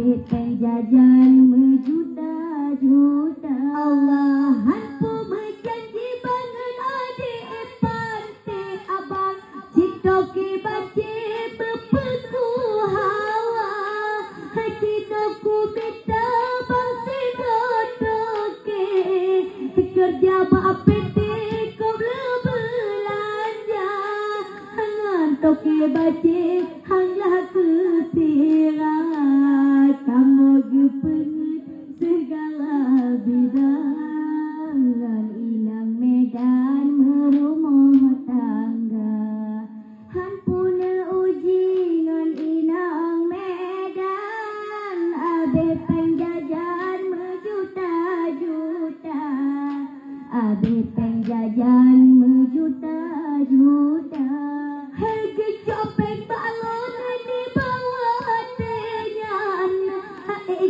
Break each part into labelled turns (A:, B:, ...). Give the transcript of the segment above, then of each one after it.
A: Abe penjajan menjuta-juta. Allahan pemenjanji bangun adik pante abang. Citoki baci bepeku hawa. Citoku minta bang sinotoke. Kerja bapete kau belanja. Ngantoke baci hanglah ketirai. Kamu gepengit segala bidang. Ngan inang medan merumah tangga. Han puna uji ngan inang medan. Abe penjajan menjuta-juta. Abe penjajan menjuta-juta. Hei copeng balon di bawah tenyan.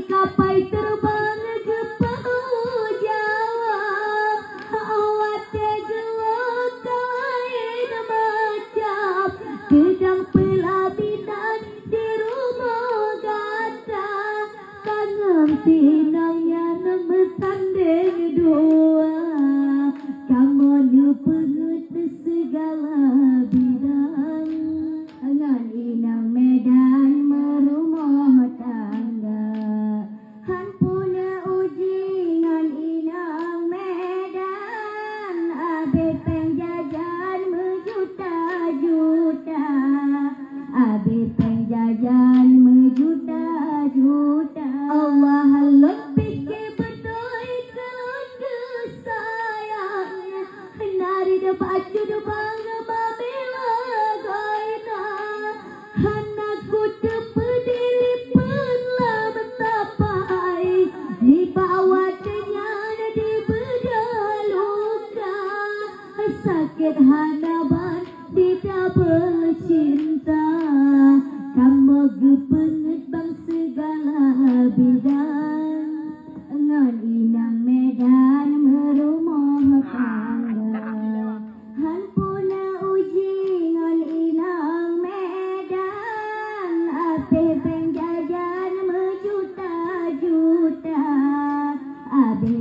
A: Kapai terbang ke Pulau Jawa. Awak tegua kain macam gedang pelaminan di rumah gata. Kangen tinangnya bertanding dua. Kamu pengut segala bidang. Ngan inang medan merumah tangga. Han puna uji ngan inang medan. Abe penjajan menjuta-juta. Abe penjajan menjuta-juta. Allah lebih ke betul kesayang. Nari de baju de bangga babela gaina. Anakku tepedili penlah betapai. Di bawah tenyan di bedaluka. Sakit hanaban tidak bercinta. Kamu gepengit bang segala bidang. Ngan inang medan merumah tangga. Han puna uji ngan inang medan. Abe penjajan menjuta-juta. Abe